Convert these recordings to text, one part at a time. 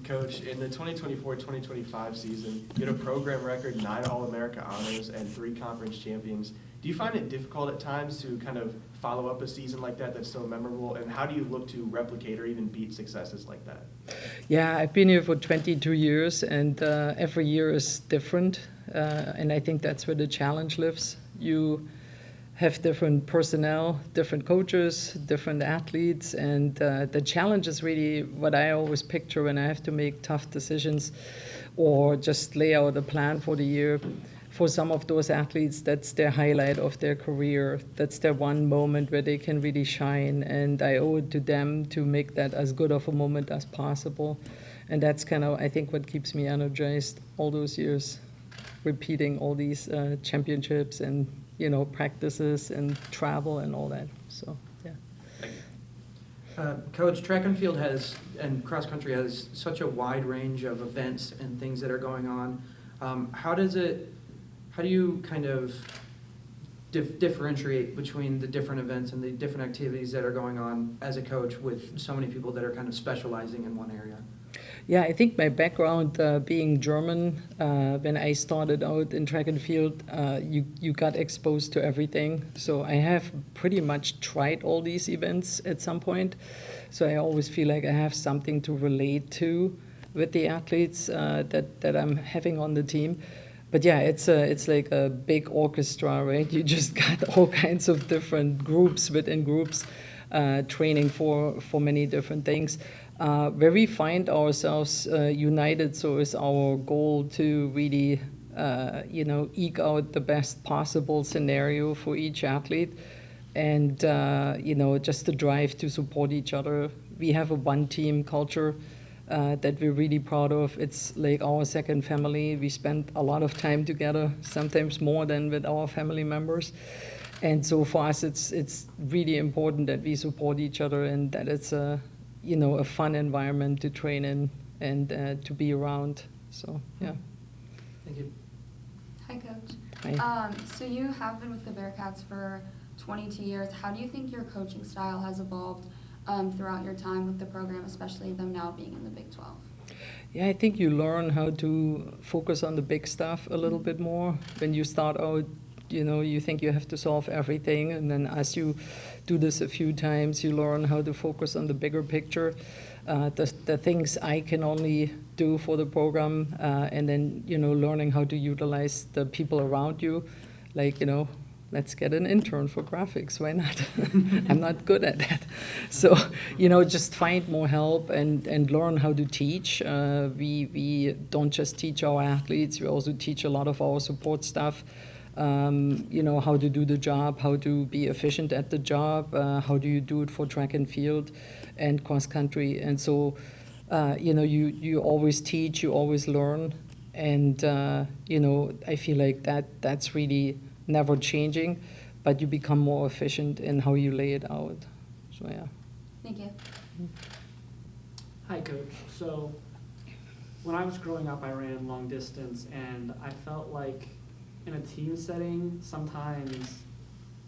Coach, in the 2024-2025 season, you had a program record, 9 All-America honors, and 3 conference champions. Do you find it difficult at times to kind of follow up a season like that that's so memorable, and how do you look to replicate or even beat successes like that? Yeah, I've been here for 22 years, and every year is different, and I think that's where the challenge lives. You have different personnel, different coaches, different athletes, and the challenge is really what I always picture when I have to make tough decisions or just lay out a plan for the year. For some of those athletes, that's their highlight of their career. That's their one moment where they can really shine, and I owe it to them to make that as good of a moment as possible. And that's kind of, I think, what keeps me energized all those years, repeating all these championships and practices and travel and all that. So, yeah. Coach, track and field and cross country has such a wide range of events and things that are going on. How do you kind of differentiate between the different events and the different activities that are going on as a coach with so many people that are kind of specializing in one area? Yeah, I think my background being German, when I started out in track and field, you got exposed to everything. So I have pretty much tried all these events at some point. So I always feel like I have something to relate to with the athletes that I'm having on the team. But yeah, it's like a big orchestra, right? You just got all kinds of different groups within groups training for many different things. Where we find ourselves united, so is our goal to really, eke out the best possible scenario for each athlete, and just the drive to support each other. We have a one-team culture that we're really proud of. It's like our second family. We spend a lot of time together, sometimes more than with our family members. And so for us, it's really important that we support each other and that it's a fun environment to train in and to be around. So, yeah. Thank you. Hi, Coach. Hi. So you have been with the Bearcats for 22 years. How do you think your coaching style has evolved throughout your time with the program, especially them now being in the Big 12? Yeah, I think you learn how to focus on the big stuff a little bit more. When you start out, you think you have to solve everything, and then as you do this a few times, you learn how to focus on the bigger picture, the things I can only do for the program, and then learning how to utilize the people around you, like let's get an intern for graphics. Why not? I'm not good at that. So, just find more help and learn how to teach. We don't just teach our athletes, we also teach a lot of our support staff. How to do the job, how to be efficient at the job, how do you do it for track and field and cross country. And so, you always teach, you always learn. And, I feel like that's really never changing, but you become more efficient in how you lay it out. So, yeah. Thank you. Hi, Coach. So when I was growing up, I ran long distance, and I felt like in a team setting, sometimes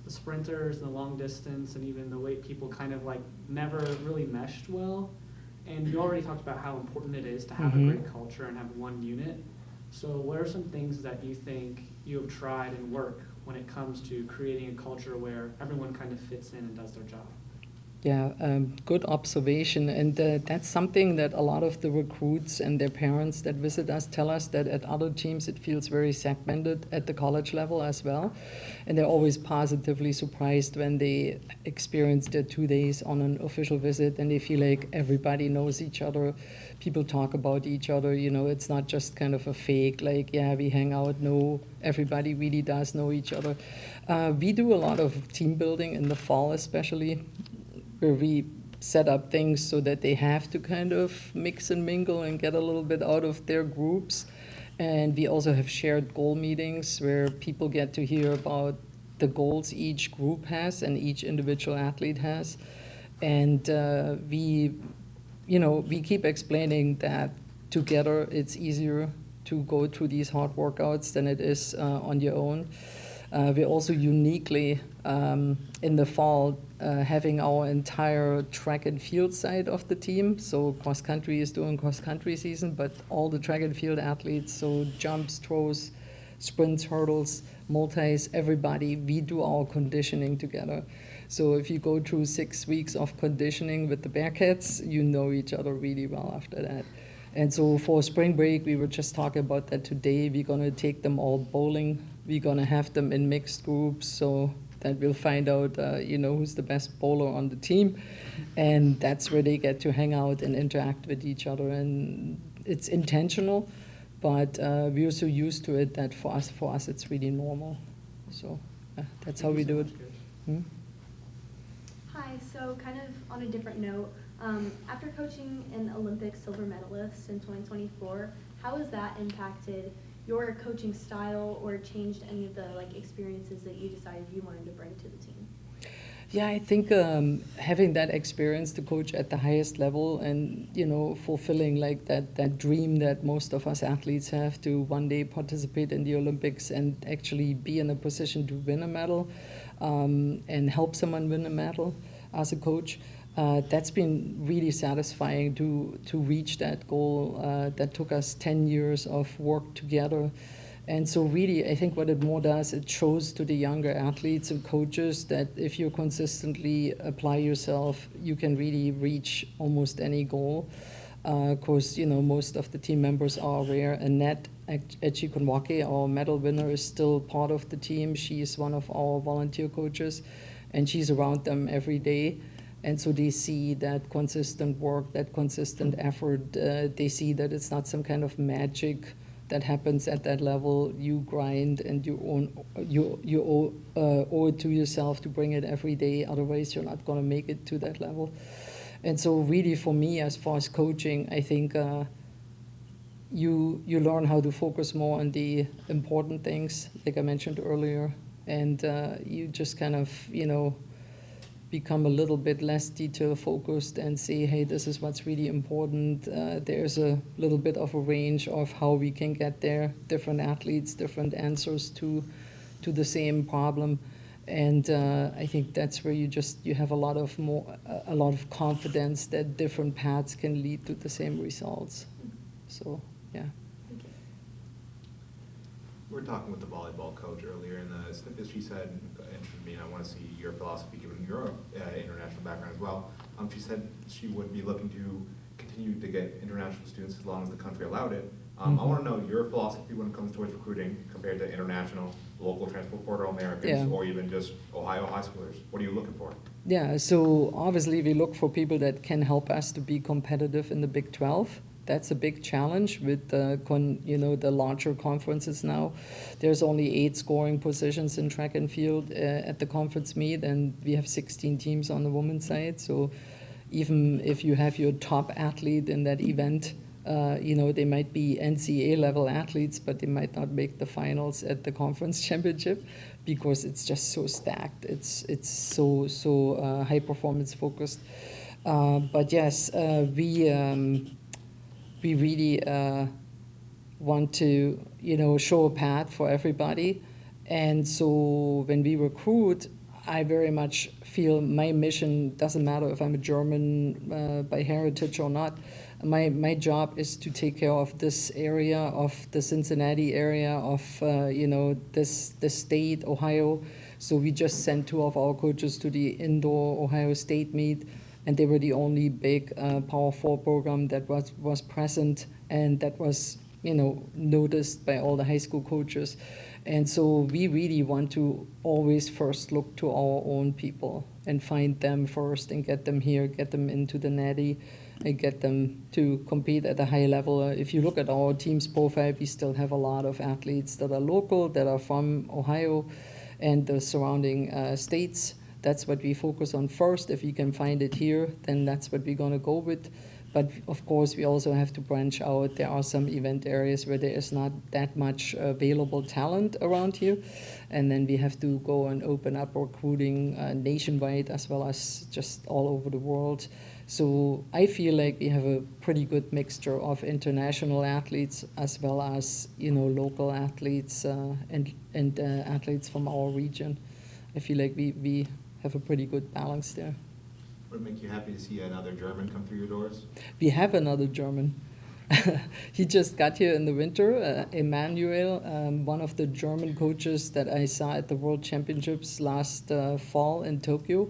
the sprinters and the long distance and even the weight people kind of like never really meshed well. And you already talked about how important it is to have a great culture and have one unit. So what are some things that you think you have tried and work when it comes to creating a culture where everyone kind of fits in and does their job? Yeah, good observation. And that's something that a lot of the recruits and their parents that visit us tell us, that at other teams it feels very segmented at the college level as well. And they're always positively surprised when they experience their 2 days on an official visit and they feel like everybody knows each other. People talk about each other, it's not just kind of a fake, like, yeah, we hang out. No, everybody really does know each other. We do a lot of team building in the fall especially, where we set up things so that they have to kind of mix and mingle and get a little bit out of their groups. And we also have shared goal meetings where people get to hear about the goals each group has and each individual athlete has. And we keep explaining that together it's easier to go through these hard workouts than it is on your own. We also uniquely, in the fall, having our entire track and field side of the team. So cross country is doing cross country season, but all the track and field athletes, so jumps, throws, sprints, hurdles, multis, everybody, we do our conditioning together. So if you go through 6 weeks of conditioning with the Bearcats, you know each other really well after that. And so for spring break, we were just talking about that today. We're going to take them all bowling. We're going to have them in mixed groups so that we'll find out, who's the best bowler on the team. And that's where they get to hang out and interact with each other. And it's intentional, but we're so used to it that for us it's really normal. So that's how we do it. Hi, so kind of on a different note, after coaching an Olympic silver medalist in 2024, how has that impacted your coaching style or changed any of the experiences that you decided you wanted to bring to the team? Yeah, I think having that experience to coach at the highest level and, fulfilling that dream that most of us athletes have to one day participate in the Olympics and actually be in a position to win a medal and help someone win a medal as a coach. That's been really satisfying to reach that goal that took us 10 years of work together. And so really, I think what it more does, it shows to the younger athletes and coaches that if you consistently apply yourself, you can really reach almost any goal. Of course, most of the team members are aware. Annette Echikunwake, our medal winner, is still part of the team. She is one of our volunteer coaches, and she's around them every day. And so they see that consistent work, that consistent effort. They see that it's not some kind of magic that happens at that level. You grind and you owe it to yourself to bring it every day. Otherwise, you're not going to make it to that level. And so really for me, as far as coaching, I think you learn how to focus more on the important things, like I mentioned earlier. And you just kind of, become a little bit less detail focused and say, hey, this is what's really important. There's a little bit of a range of how we can get there, different athletes, different answers to the same problem. And I think that's where you have a lot of confidence that different paths can lead to the same results. So, yeah. We were talking with the volleyball coach earlier, and the snippet she said interested me, and I want to see your philosophy given your international background as well. She said she would be looking to continue to get international students as long as the country allowed it. I want to know your philosophy when it comes towards recruiting compared to international, local transport Americans, or even just Ohio high schoolers. What are you looking for? Yeah, so obviously we look for people that can help us to be competitive in the Big 12. That's a big challenge with the larger conferences now. There's only 8 scoring positions in track and field at the conference meet, and we have 16 teams on the women's side. So even if you have your top athlete in that event, they might be NCAA level athletes, but they might not make the finals at the conference championship because it's just so stacked. It's so high performance focused. But yes, we really want to, show a path for everybody. And so when we recruit, I very much feel my mission doesn't matter if I'm a German by heritage or not. My job is to take care of this area, of the Cincinnati area, of this state, Ohio. So we just sent 2 of our coaches to the indoor Ohio State meet, and they were the only big Power 4 program that was present and that was noticed by all the high school coaches. And so we really want to always first look to our own people and find them first and get them here, get them into the natty, and get them to compete at a high level. If you look at our team's profile, we still have a lot of athletes that are local, that are from Ohio and the surrounding states. That's what we focus on first. If we can find it here, then that's what we're going to go with. But of course, we also have to branch out. There are some event areas where there is not that much available talent around here. And then we have to go and open up recruiting nationwide as well as just all over the world. So I feel like we have a pretty good mixture of international athletes as well as local athletes and athletes from our region. I feel like we have a pretty good balance there. Would it make you happy to see another German come through your doors? We have another German. He just got here in the winter, Emmanuel, one of the German coaches that I saw at the World Championships last fall in Tokyo.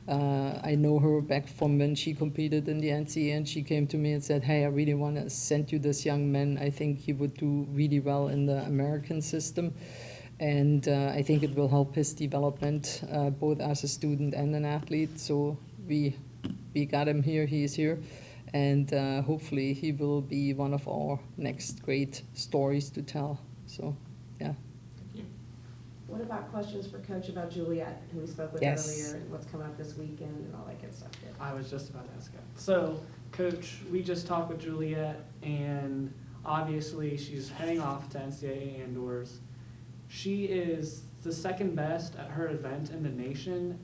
I know her back from when she competed in the NCAA, and she came to me and said, "Hey, I really want to send you this young man. I think he would do really well in the American system. And I think it will help his development, both as a student and an athlete." So we got him here, he is here. And hopefully he will be one of our next great stories to tell. So, yeah. Thank you. What about questions for Coach about Juliet, who we spoke with Yes. earlier, and what's coming up this weekend and all that good stuff? I was just about to ask that. So, Coach, we just talked with Juliet, and obviously she's heading off to NCAA indoors. She is the second best at her event in the nation.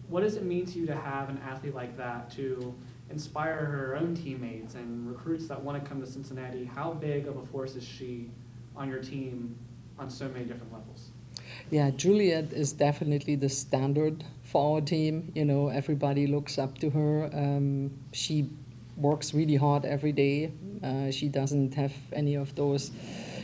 What does it mean to you to have an athlete like that to inspire her own teammates and recruits that want to come to Cincinnati? How big of a force is she on your team on so many different levels? Yeah, Juliet is definitely the standard for our team. You know, everybody looks up to her. She works really hard every day. She doesn't have any of those,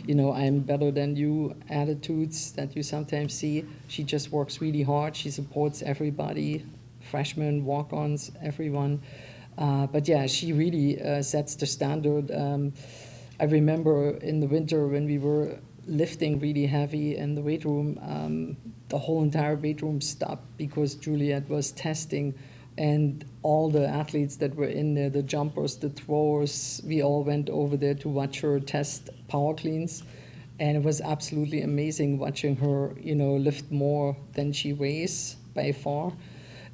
you know, I'm better than you attitudes that you sometimes see. She just works really hard. She supports everybody, freshmen, walk-ons, everyone. But yeah, she really sets the standard. I remember in the winter when we were lifting really heavy in the weight room, the whole entire weight room stopped because Juliet was testing, and all the athletes that were in there, the jumpers, the throwers, we all went over there to watch her test power cleans. And it was absolutely amazing watching her, you know, lift more than she weighs by far.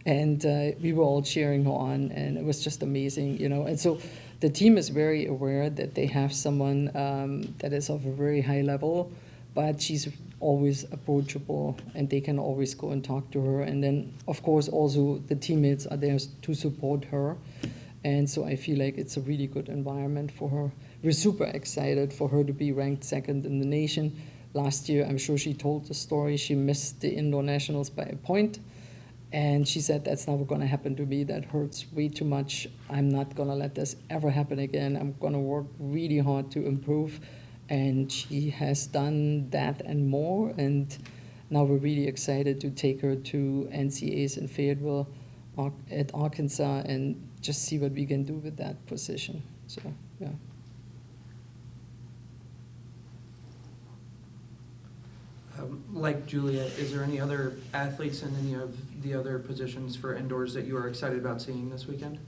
And we were all cheering her on, and it was just amazing, you know. And so the team is very aware that they have someone that is of a very high level, but she's always approachable, and they can always go and talk to her. And then, of course, also the teammates are there to support her. And so I feel like it's a really good environment for her. We're super excited for her to be ranked second in the nation. Last year, I'm sure she told the story, she missed the indoor nationals by a point. And she said, "That's never going to happen to me. That hurts way too much. I'm not going to let this ever happen again. I'm going to work really hard to improve." And she has done that and more. And now we're really excited to take her to NCAAs in Fayetteville at Arkansas and just see what we can do with that position. So, yeah. Like Juliet, is there any other athletes in any of the other positions for indoors that you are excited about seeing this weekend?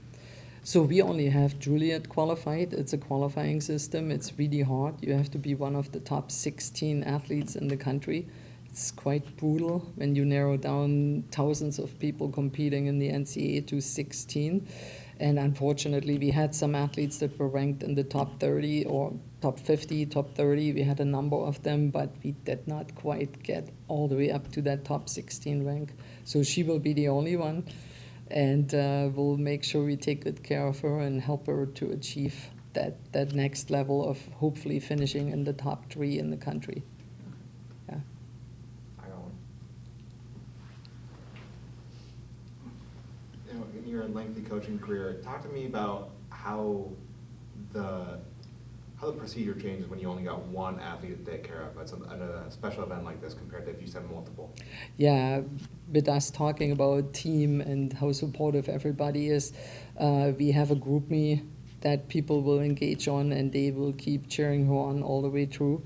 So we only have Juliet qualified. It's a qualifying system. It's really hard. You have to be one of the top 16 athletes in the country. It's quite brutal when you narrow down thousands of people competing in the NCAA to 16. And unfortunately, we had some athletes that were ranked in the top 30 or top 50, top 30. We had a number of them, but we did not quite get all the way up to that top 16 rank. So she will be the only one. And we'll make sure we take good care of her and help her to achieve that next level of hopefully finishing in the top 3 in the country. Yeah. I got one. You know, in your lengthy coaching career, talk to me about how the procedure changes when you only got one athlete to take care of at a special event like this compared to if you send multiple. Yeah, with us talking about team and how supportive everybody is, we have a group me that people will engage on, and they will keep cheering her on all the way through.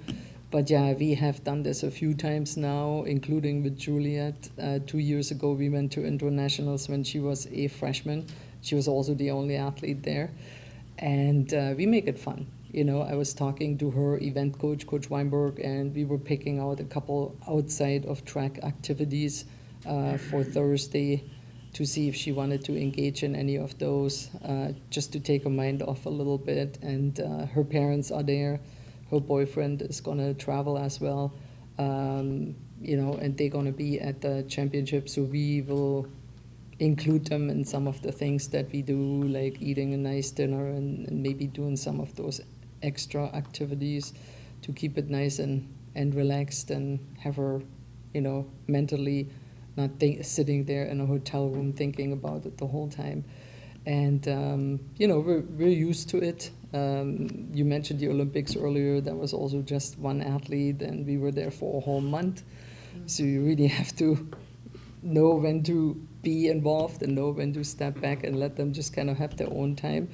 But yeah, we have done this a few times now, including with Juliet. 2 years ago, we went to internationals when she was a freshman. She was also the only athlete there. And we make it fun. You know, I was talking to her event coach, Coach Weinberg, and we were picking out a couple outside of track activities for Thursday to see if she wanted to engage in any of those, just to take her mind off a little bit. And her parents are there. Her boyfriend is going to travel as well, you know, and they're going to be at the championship. So we will include them in some of the things that we do, like eating a nice dinner and maybe doing some of those extra activities to keep it nice and relaxed and have her, you know, mentally not sitting there in a hotel room thinking about it the whole time. And, we're used to it. You mentioned the Olympics earlier. There was also just one athlete, and we were there for a whole month. So you really have to know when to be involved and know when to step back and let them just kind of have their own time.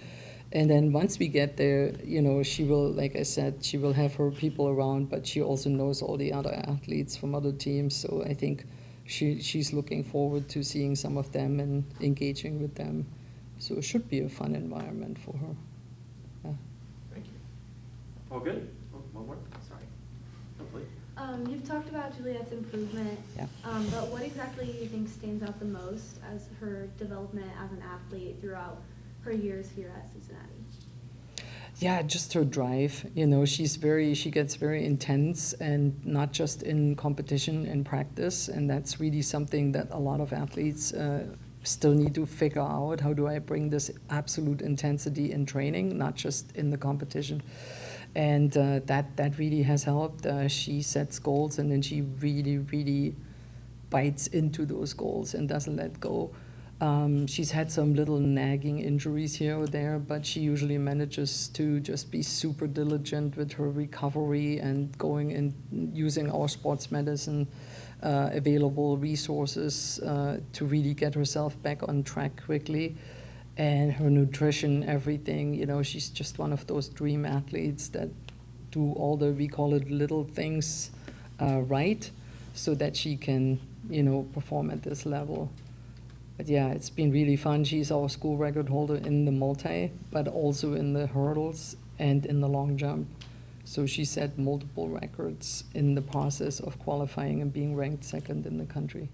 And then once we get there, she will, like I said, she will have her people around, but she also knows all the other athletes from other teams. So I think she's looking forward to seeing some of them and engaging with them. So it should be a fun environment for her. Yeah. Thank you. All good? Oh, one more? Sorry. Hopefully. You've talked about Juliet's improvement, Yeah. but what exactly do you think stands out the most as her development as an athlete throughout her years here at Cincinnati? Yeah, just her drive. She gets very intense, and not just in competition and practice. And that's really something that a lot of athletes still need to figure out. How do I bring this absolute intensity in training, not just in the competition? And that really has helped. She sets goals, and then she really, really bites into those goals and doesn't let go. She's had some little nagging injuries here or there, but she usually manages to just be super diligent with her recovery and going and using our sports medicine available resources to really get herself back on track quickly. And her nutrition, everything, she's just one of those dream athletes that do all we call it little things right, so that she can, perform at this level. But yeah, it's been really fun. She's our school record holder in the multi, but also in the hurdles and in the long jump. So she set multiple records in the process of qualifying and being ranked second in the country.